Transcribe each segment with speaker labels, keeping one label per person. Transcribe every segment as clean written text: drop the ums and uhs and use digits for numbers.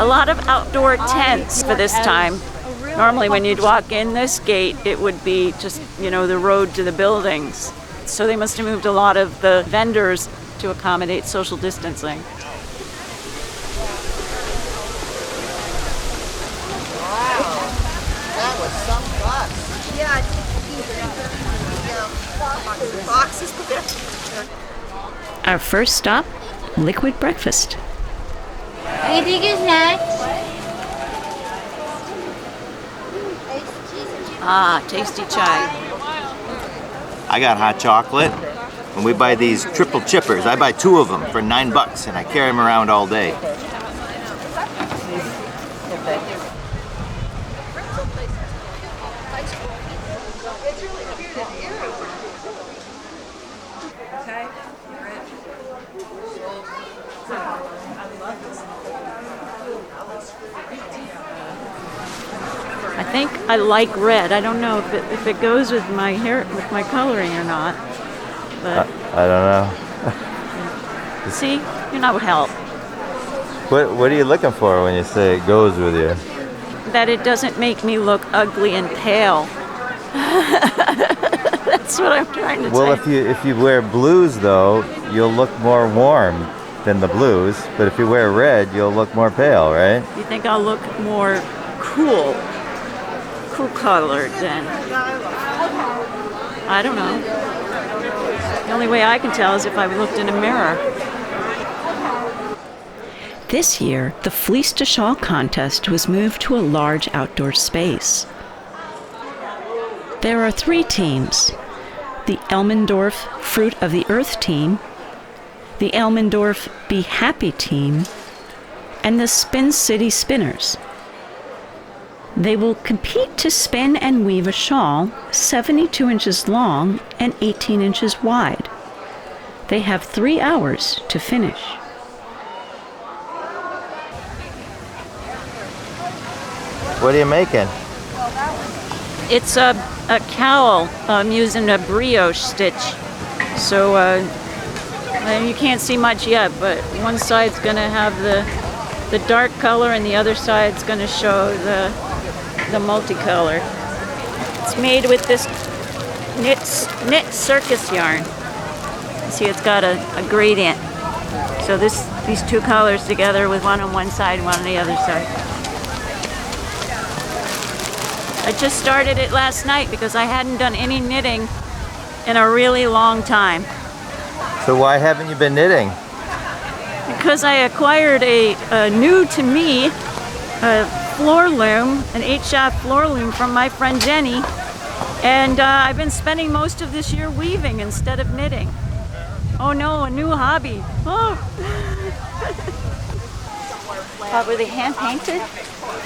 Speaker 1: A lot of outdoor tents for this time. Normally when you'd walk in this gate, it would be just, the road to the buildings. So they must have moved a lot of the vendors to accommodate social distancing.
Speaker 2: Wow, that was some bus. Yeah, boxes.
Speaker 1: Our first stop, liquid breakfast.
Speaker 3: I think it's next.
Speaker 1: Ah, tasty chai.
Speaker 4: I got hot chocolate. When we buy these triple chippers, I buy 2 of them for $9 and I carry them around all day.
Speaker 1: I think I like red. I don't know if it goes with my hair, with my coloring or not. But
Speaker 4: I don't know.
Speaker 1: see, that would help.
Speaker 4: What are you looking for when you say it goes with you?
Speaker 1: That it doesn't make me look ugly and pale. That's what I'm trying to say.
Speaker 4: Well, if you wear blues though, you'll look more warm than the blues. But if you wear red, you'll look more pale, right?
Speaker 1: You think I'll look more cool colored then? I don't know. The only way I can tell is if I looked in a mirror. This year, the fleece to shawl contest was moved to a large outdoor space. There are 3 teams: the Elmendorf Fruit of the Earth team, the Elmendorf Be Happy team, and the Spin City Spinners. They will compete to spin and weave a shawl 72 inches long and 18 inches wide. They have 3 hours to finish.
Speaker 4: What are you making?
Speaker 1: It's a cowl. I'm using a brioche stitch. So you can't see much yet, but one side's going to have the dark color and the other side's going to show the multicolor. It's made with this knit circus yarn. See, it's got a gradient. So these 2 colors together with one on one side and one on the other side. I just started it last night because I hadn't done any knitting in a really long time.
Speaker 4: So why haven't you been knitting?
Speaker 1: Because I acquired a new to me floor loom, an 8-shaft floor loom from my friend Jenny, and I've been spending most of this year weaving instead of knitting. Oh no, a new hobby. Oh. Were they hand painted?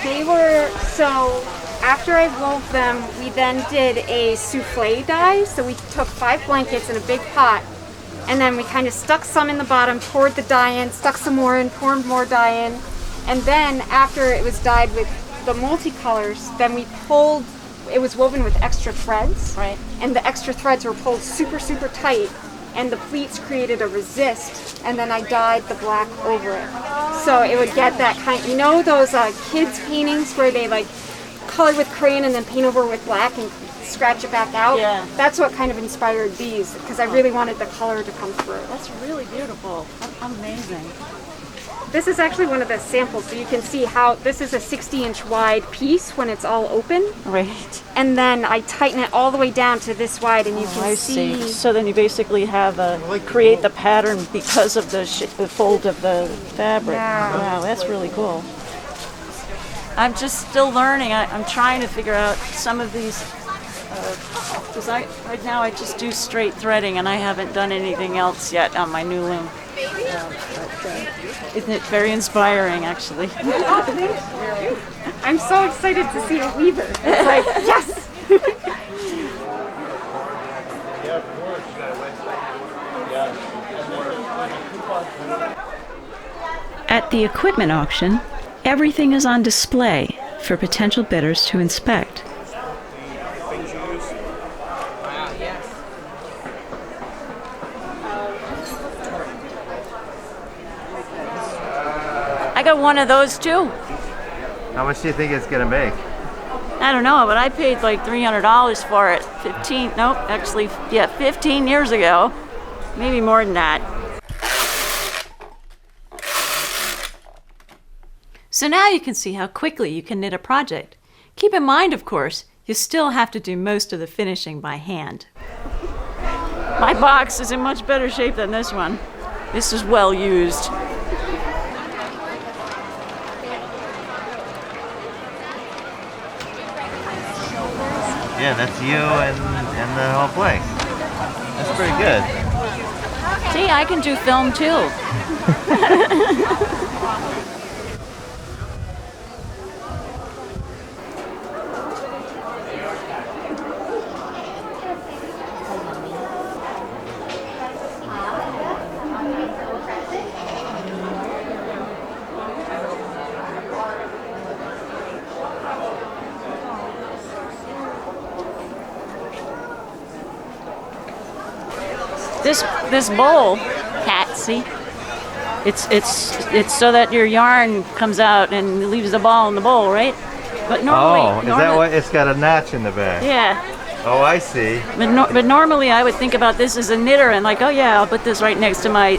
Speaker 5: They were, so after I wove them, we then did a souffle dye. So we took 5 blankets in a big pot, and then we kind of stuck some in the bottom, poured the dye in, stuck some more in, poured more dye in. And then after it was dyed with the multicolors, then we pulled, it was woven with extra threads.
Speaker 1: Right.
Speaker 5: And the extra threads were pulled super, super tight. And the pleats created a resist, and then I dyed the black over it. So it would get that kind, those kids paintings where they like color with crayon and then paint over with black and scratch it back out?
Speaker 1: Yeah.
Speaker 5: That's what kind of inspired these, because I really wanted the color to come through.
Speaker 1: That's really beautiful. Amazing.
Speaker 5: This is actually one of the samples, so you can see how this is a 60-inch wide piece when it's all open.
Speaker 1: Right.
Speaker 5: And then I tighten it all the way down to this wide, and you can
Speaker 1: I
Speaker 5: see.
Speaker 1: So then you basically have create the pattern because of the fold of the fabric.
Speaker 5: Yeah.
Speaker 1: Wow, that's really cool. I'm just still learning. I'm trying to figure out some of these. Because right now I just do straight threading, and I haven't done anything else yet on my new loom. Isn't it very inspiring, actually?
Speaker 5: I'm so excited to see a weaver. It's like, yes!
Speaker 1: At the equipment auction, everything is on display for potential bidders to inspect. I got one of those too.
Speaker 4: How much do you think it's gonna make?
Speaker 1: I don't know, but I paid like $300 for it. 15 years ago. Maybe more than that. So now you can see how quickly you can knit a project. Keep in mind, of course, you still have to do most of the finishing by hand. My box is in much better shape than this one. This is well used.
Speaker 4: Yeah, that's you and the whole place. That's pretty good.
Speaker 1: See, I can do film too. This bowl, Kat, see? It's so that your yarn comes out and leaves the ball in the bowl, right? But normally,
Speaker 4: is that what? It's got a notch in the back.
Speaker 1: Yeah.
Speaker 4: Oh, I see.
Speaker 1: But normally I would think about this as a knitter and like, oh yeah, I'll put this right next to my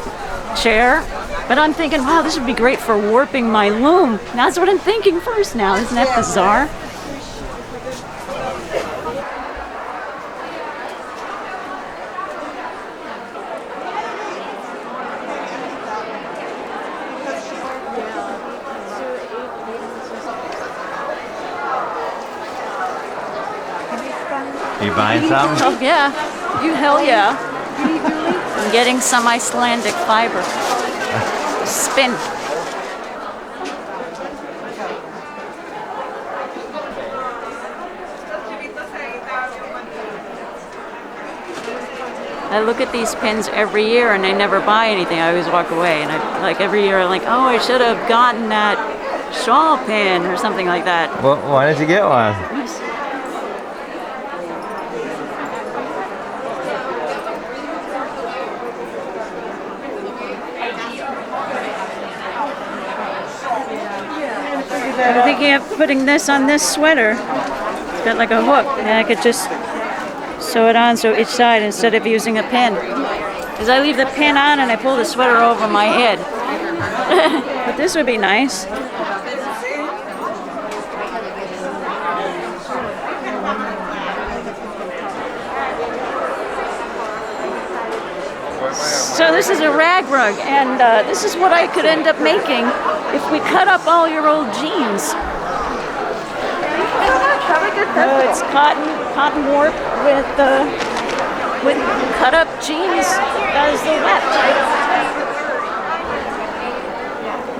Speaker 1: chair. But I'm thinking, wow, this would be great for warping my loom. That's what I'm thinking first now. Isn't that bizarre?
Speaker 4: You buying something?
Speaker 1: Oh yeah, you hell yeah. I'm getting some Icelandic fiber. Spin. I look at these pins every year and I never buy anything. I always walk away, and I like every year I'm like, oh, I should have gotten that shawl pin or something like that.
Speaker 4: Well, why did you get one?
Speaker 1: I'm thinking of putting this on this sweater. It's got like a hook, and I could just sew it on so each side instead of using a pin. Because I leave the pin on and I pull the sweater over my head. But this would be nice. So this is a rag rug, and this is what I could end up making if we cut up all your old jeans. It's cotton warp with cut up jeans as the weft.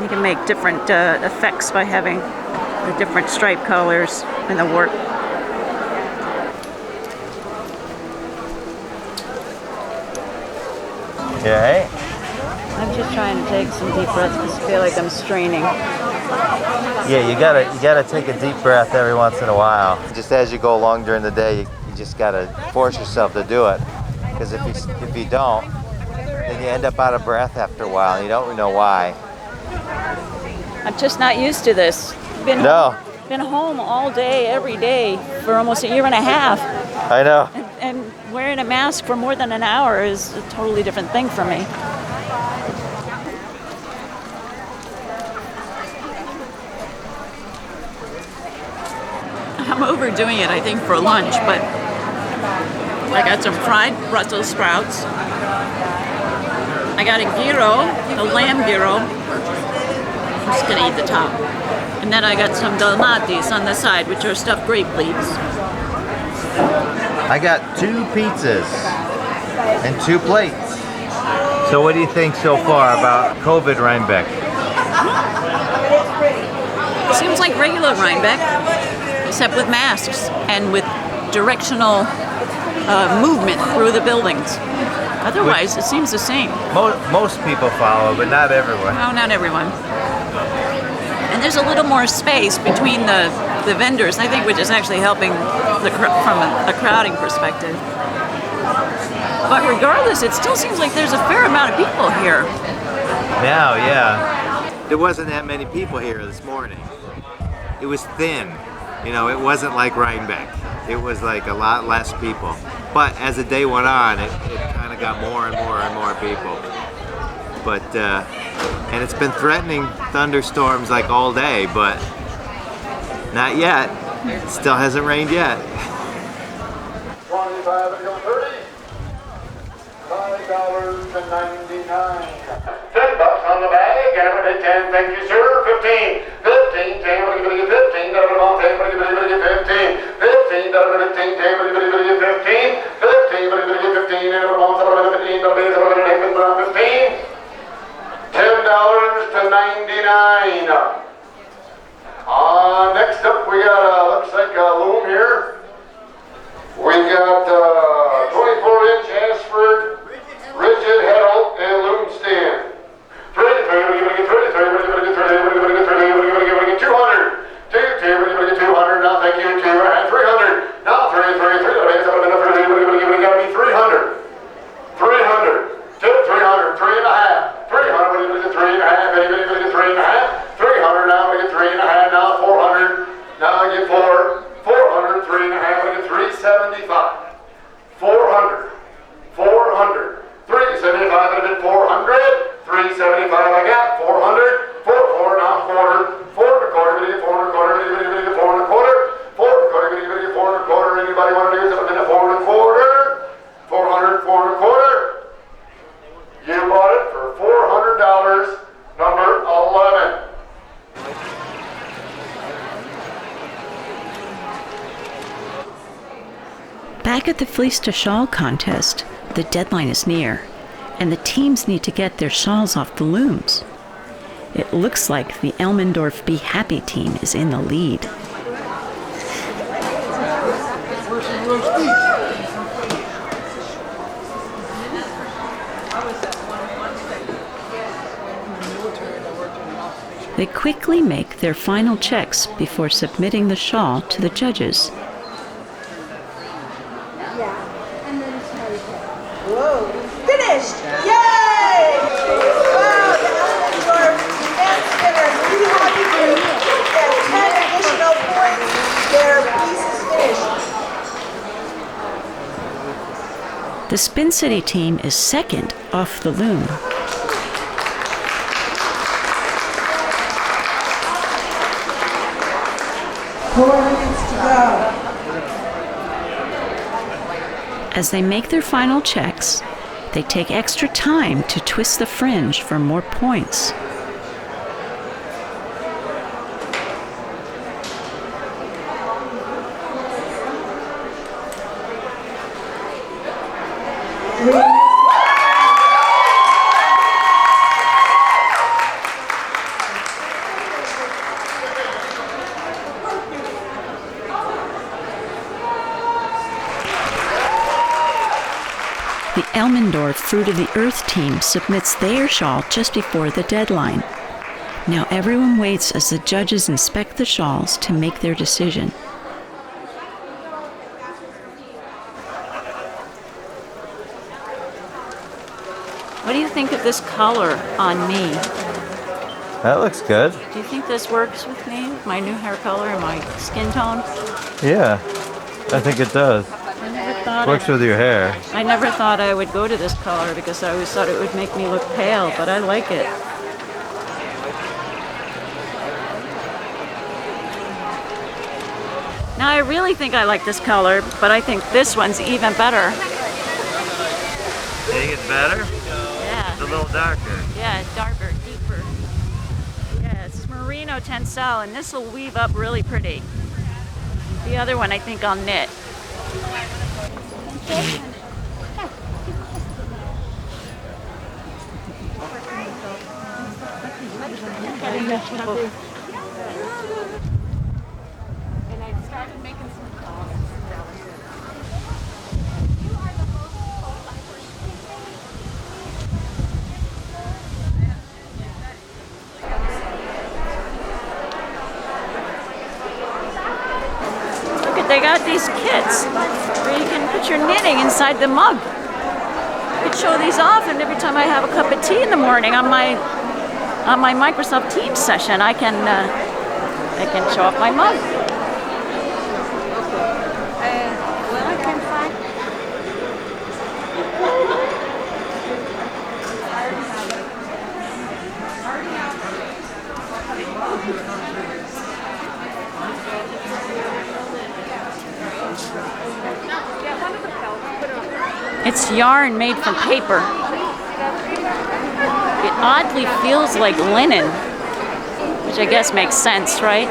Speaker 1: You can make different effects by having the different stripe colors and the warp.
Speaker 4: Okay.
Speaker 1: I'm just trying to take some deep breaths because I feel like I'm straining.
Speaker 4: Yeah, you gotta take a deep breath every once in a while. Just as you go along during the day, you just gotta force yourself to do it. Because if you don't, then you end up out of breath after a while, and you don't know why.
Speaker 1: I'm just not used to this. Been home all day, every day for almost a year and a half.
Speaker 4: I know.
Speaker 1: And wearing a mask for more than an hour is a totally different thing for me. I'm overdoing it, I think, for lunch, but I got some fried Brussels sprouts. I got a gyro, a lamb gyro. I'm just gonna eat the top. And then I got some dolmades on the side, which are stuffed grape leaves.
Speaker 4: I got 2 pizzas and 2 plates. So what do you think so far about COVID Rhinebeck?
Speaker 1: Seems like regular Rhinebeck, except with masks and with directional movement through the buildings. Otherwise, it seems the same.
Speaker 4: Most people follow, but not everyone.
Speaker 1: No, not everyone. And there's a little more space between the vendors, I think, which is actually helping from a crowding perspective. But regardless, it still seems like there's a fair amount of people here.
Speaker 4: Yeah. there wasn't that many people here this morning. It was thin. You know, it wasn't like Rhinebeck. It was like a lot less people. But as the day went on, it kind of got more and more and more people. But, and it's been threatening thunderstorms like all day, but not yet. It still hasn't rained yet.
Speaker 6: 25 and go 30. $5.99. $10 on the bag. Average 10. Thank you, sir. 15. 15. 10. What are you going to get? 15. $10. What are you going to get? 15. 15. $15. 10. What are you going to get? 15. 15. What are you going to get? 15. And $15. $10 to 99. Next up, we got looks like a loom here. We got 24-inch Ashford rigid heddle and loom stand. 33, what are you going to get? 33, what are you going to get? 30, what are you going to get? 30, what are you going to get? 200. 2, what are you going to get? 200. Now, thank you. 2, and 300. Now, 3, 3, 3. What are you going to get? What are you going to get? It got to be 300. 300. 2, 300. 3 and a half. 300. What are you going to get? 3 and a half. Anybody going to get 3 and a half? 300. Now, we get 3 and a half. Now, 400. Now, I get 4. 400. 3 and a half. I get 375. 400. 400. 375. I'd have been 400. 375. I got 400. 4, now quarter. 4 and a quarter. Gonna get 4 and a quarter. Gonna get 4 and a quarter. 4 and a quarter. Gonna get 4 and a quarter. Anybody want to do something? 4 and a quarter. 400. 4 and a quarter. You bought it for $400. Number 11.
Speaker 1: Back at the Fleece to Shawl contest, the deadline is near, and the teams need to get their shawls off the looms. It looks like the Elmendorf Be Happy team is in the lead. They quickly make their final checks before submitting the shawl to the judges.
Speaker 2: Whoa. Finished! Yay! Wow, the Elmendorf men's winner. Be happy for you. Get 10 additional points. Their piece is finished.
Speaker 1: The Spin City team is second off the loom.
Speaker 2: 4 minutes to go.
Speaker 1: As they make their final checks, they take extra time to twist the fringe for more points. The Elmendorf Fruit of the Earth team submits their shawl just before the deadline. Now everyone waits as the judges inspect the shawls to make their decision. What do you think of this color on me?
Speaker 4: That looks good.
Speaker 1: Do you think this works with me, with my new hair color and my skin tone?
Speaker 4: Yeah, I think it does.
Speaker 1: I never thought
Speaker 4: Works with your hair.
Speaker 1: I never thought I would go to this color because I always thought it would make me look pale, but I like it. Now I really think I like this color, but I think this one's even better.
Speaker 4: Think it's better?
Speaker 1: Yeah.
Speaker 4: It's a little darker.
Speaker 1: Yeah, darker, deeper. Yeah, it's merino tencel, and this will weave up really pretty. The other one I think I'll knit. They got these kits where you can put your knitting inside the mug. I could show these off, and every time I have a cup of tea in the morning on my on my Microsoft Teams session, I can show off my mug.
Speaker 5: Well, I can find.
Speaker 1: It's yarn made from paper. It oddly feels like linen, which I guess makes sense, right?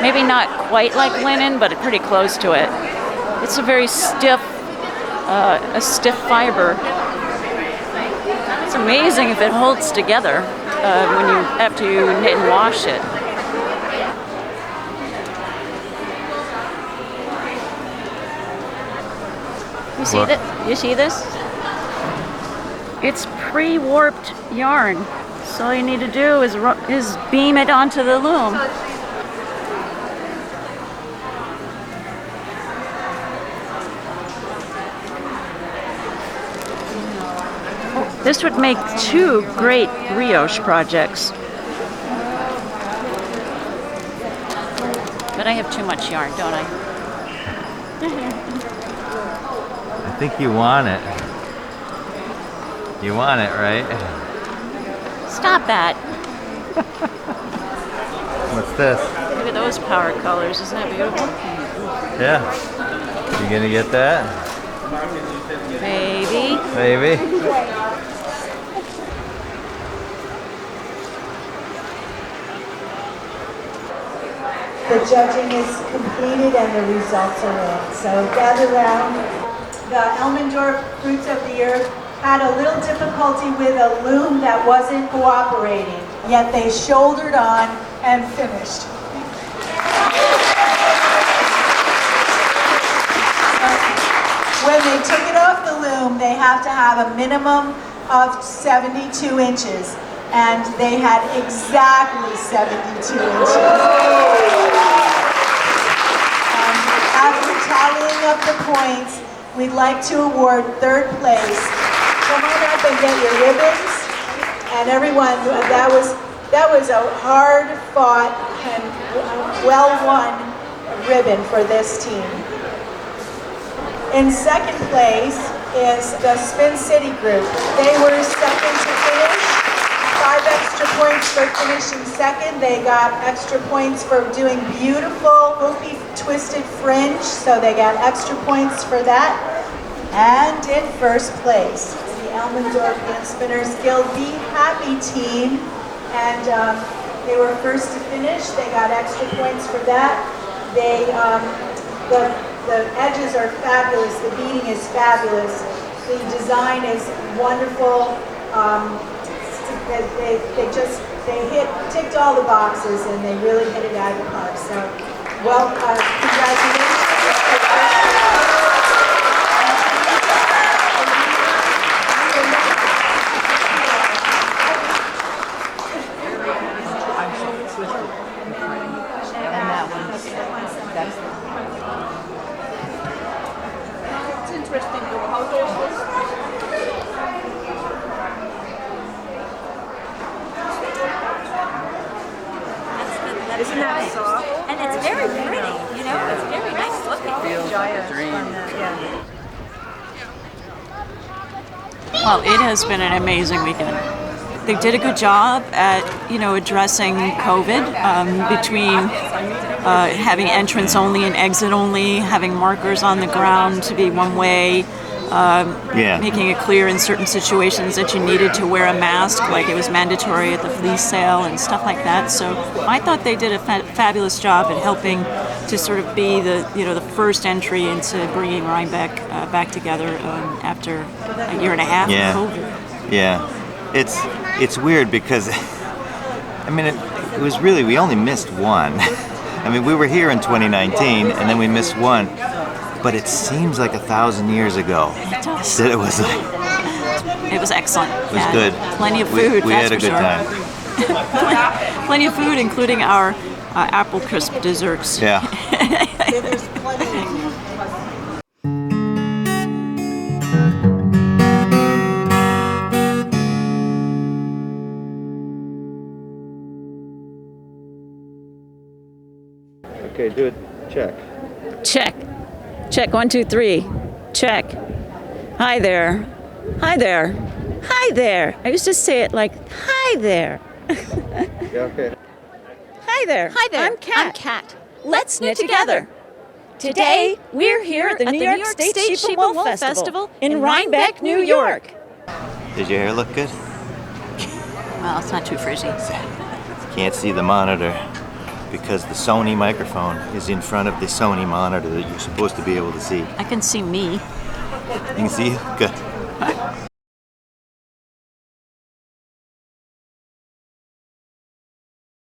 Speaker 1: Maybe not quite like linen, but pretty close to it. It's a very stiff fiber. It's amazing if it holds together after you knit and wash it. You see that? You see this? It's pre-warped yarn. So all you need to do is beam it onto the loom. This would make 2 great brioche projects. But I have too much yarn, don't I?
Speaker 4: I think you want it. You want it, right?
Speaker 1: Stop that.
Speaker 4: What's this?
Speaker 1: Look at those power colors. Isn't that beautiful?
Speaker 4: Yeah. You gonna get that?
Speaker 1: Maybe.
Speaker 4: Maybe.
Speaker 2: The judging is completed and the results are in. So gather round. The Elmendorf Fruits of the Earth had a little difficulty with a loom that wasn't cooperating, yet they shouldered on and finished. When they took it off the loom, they have to have a minimum of 72 inches, and they had exactly 72 inches. After tallying up the points, we'd like to award 3rd place. Come on up and get your ribbons. And everyone, that was a hard-fought and well-won ribbon for this team. In 2nd place is the Spin City group. They were 2nd to finish. 5 extra points for finishing 2nd. They got extra points for doing beautiful hoopy twisted fringe, so they got extra points for that. And in 1st place, the Elmendorf Hand Spinners Guild Be Happy team, and they were 1st to finish. They got extra points for that. They the edges are fabulous. The beading is fabulous. The design is wonderful. They ticked all the boxes, and they really hit it out of the park. So, well, congratulations. It's interesting how those Isn't that soft?
Speaker 1: And it's very pretty, you know, it's very nice looking. Well, it has been an amazing weekend. They did a good job at, addressing COVID between having entrance only and exit only, having markers on the ground to be one way, making it clear in certain situations that you needed to wear a mask, like it was mandatory at the fleece sale and stuff like that. So I thought they did a fabulous job at helping to sort of be the first entry into bringing Rhinebeck back together after a year and a half of COVID.
Speaker 4: Yeah, it's weird because it was really, we only missed one. We were here in 2019 and then we missed one. But it seems like 1,000 years ago.
Speaker 1: It does.
Speaker 4: That it was like.
Speaker 1: It was excellent.
Speaker 4: It was good.
Speaker 1: Plenty of food.
Speaker 4: We had a good time.
Speaker 1: Plenty of food, including our apple crisp desserts.
Speaker 4: Yeah.
Speaker 2: There's plenty.
Speaker 4: Okay, do it. Check.
Speaker 1: Check. Check, 1, 2, 3. Check. Hi there. Hi there. Hi there. I used to say it like, hi there.
Speaker 4: Yeah, okay.
Speaker 1: Hi there. Hi there. I'm Kat. Let's knit together. Today, we're here at the New York State Sheep Wool Festival in Rhinebeck, New York.
Speaker 4: Did your hair look good?
Speaker 1: Well, it's not too frizzy.
Speaker 4: Can't see the monitor because the Sony microphone is in front of the Sony monitor that you're supposed to be able to see.
Speaker 1: I can see me.
Speaker 4: You can see? Good.